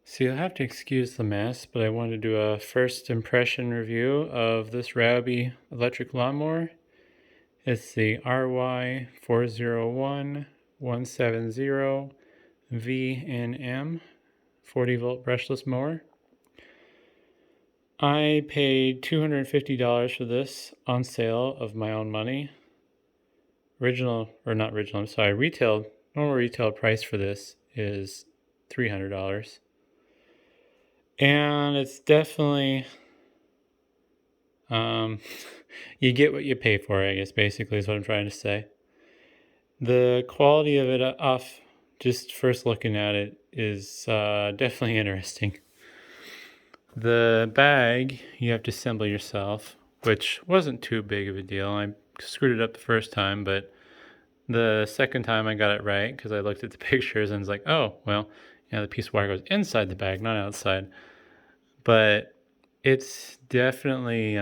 So you'll have to excuse the mess, but I wanted to do a first impression review of this Ryobi electric lawnmower. It's the RY401170VNM 40-volt brushless mower. I paid $250 for this on sale of my own money. Normal retail price for this is $300. And it's definitely, you get what you pay for, I guess, basically is what I'm trying to say. The quality of it off just first looking at it is definitely interesting. The bag you have to assemble yourself, which wasn't too big of a deal. I screwed it up the first time, but the second time I got it right because I looked at the pictures and was like, oh, well, yeah, the piece of wire goes inside the bag, not outside. But it's definitely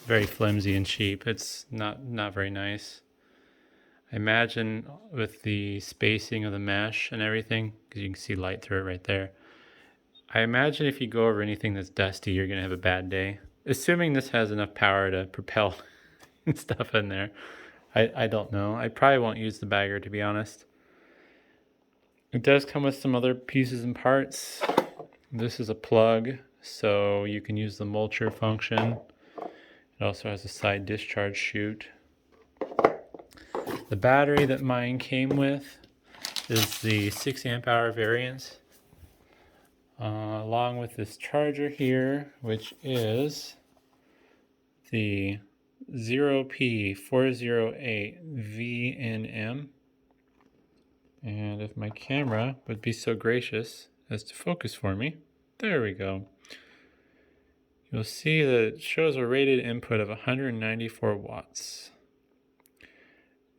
very flimsy and cheap. It's not very nice. I imagine with the spacing of the mesh and everything, because you can see light through it right there, I imagine if you go over anything that's dusty, you're going to have a bad day. Assuming this has enough power to propel and stuff in there. I don't know. I probably won't use the bagger, to be honest. It does come with some other pieces and parts. This is a plug, so you can use the mulcher function. It also has a side discharge chute. The battery that mine came with is the 6 amp hour variant, along with this charger here, which is the 0P408VNM. And if my camera would be so gracious as to focus for me, there we go. You'll see that it shows a rated input of 194 watts.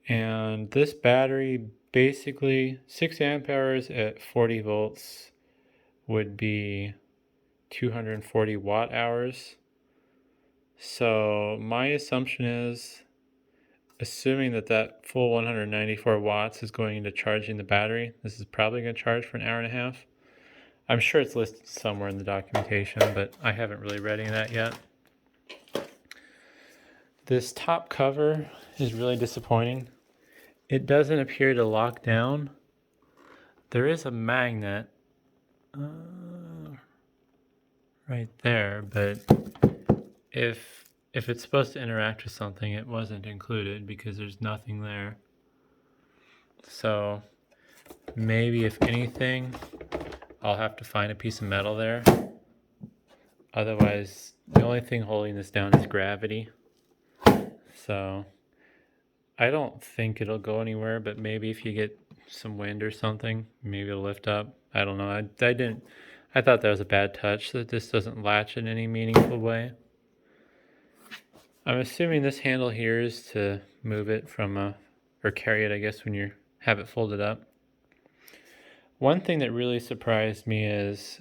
And this battery, basically 6 amp hours at 40 volts would be 240 watt hours. So my assumption is, assuming that full 194 watts is going into charging the battery, this is probably going to charge for an hour and a half. I'm sure it's listed somewhere in the documentation, but I haven't really read any of that yet. This top cover is really disappointing. It doesn't appear to lock down. There is a magnet right there, but if it's supposed to interact with something, it wasn't included because there's nothing there. So maybe if anything, I'll have to find a piece of metal there. Otherwise, the only thing holding this down is gravity. So I don't think it'll go anywhere, but maybe if you get some wind or something, maybe it'll lift up. I don't know. I thought that was a bad touch, that this doesn't latch in any meaningful way. I'm assuming this handle here is to move it from or carry it, I guess, when you have it folded up. One thing that really surprised me is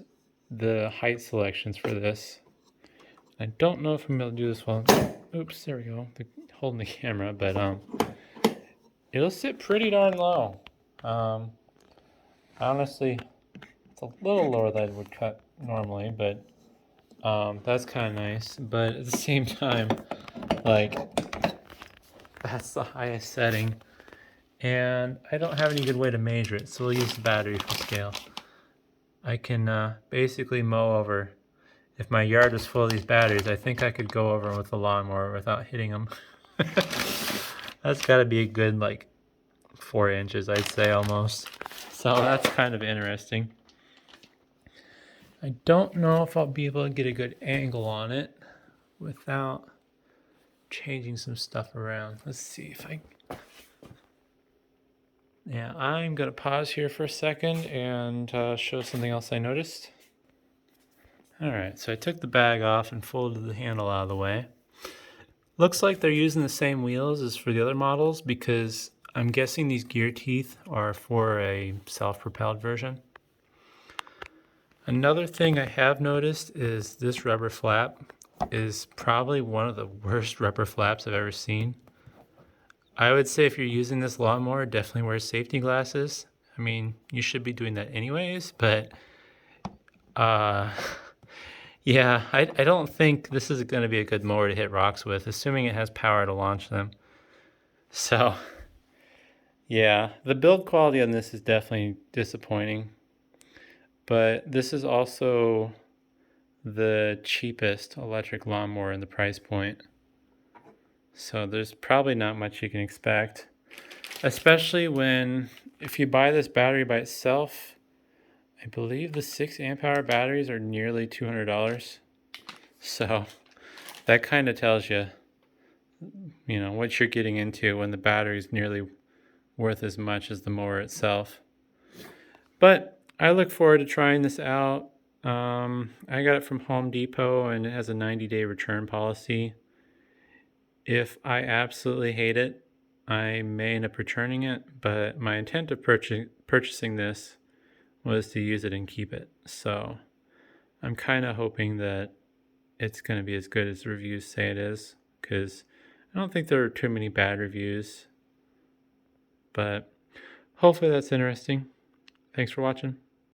the height selections for this. I don't know if I'm able to do this well. Oops, there we go. Holding the camera, but it'll sit pretty darn low. Honestly, it's a little lower than I would cut normally, but that's kind of nice. But at the same time, like, that's the highest setting, and I don't have any good way to measure it, so we'll use the battery for scale. I can basically mow over. If my yard was full of these batteries, I think I could go over with a lawnmower without hitting them. That's got to be a good, like, 4 inches, I'd say, almost. So that's kind of interesting. I don't know if I'll be able to get a good angle on it without changing some stuff around. Let's see if I... Yeah, I'm going to pause here for a second and show something else I noticed. Alright, so I took the bag off and folded the handle out of the way. Looks like they're using the same wheels as for the other models because I'm guessing these gear teeth are for a self-propelled version. Another thing I have noticed is this rubber flap is probably one of the worst rubber flaps I've ever seen. I would say if you're using this lawnmower, definitely wear safety glasses. I mean, you should be doing that anyways, but Uh, yeah, I don't think this is going to be a good mower to hit rocks with, assuming it has power to launch them. So, yeah, the build quality on this is definitely disappointing. But this is also the cheapest electric lawnmower in the price point. So there's probably not much you can expect, especially when, if you buy this battery by itself, I believe the 6 amp hour batteries are nearly $200. So that kind of tells you, what you're getting into when the battery is nearly worth as much as the mower itself. But I look forward to trying this out. I got it from Home Depot and it has a 90-day return policy. If I absolutely hate it, I may end up returning it, but my intent of purchasing this was to use it and keep it. So I'm kind of hoping that it's going to be as good as the reviews say it is, because I don't think there are too many bad reviews. But hopefully that's interesting. Thanks for watching.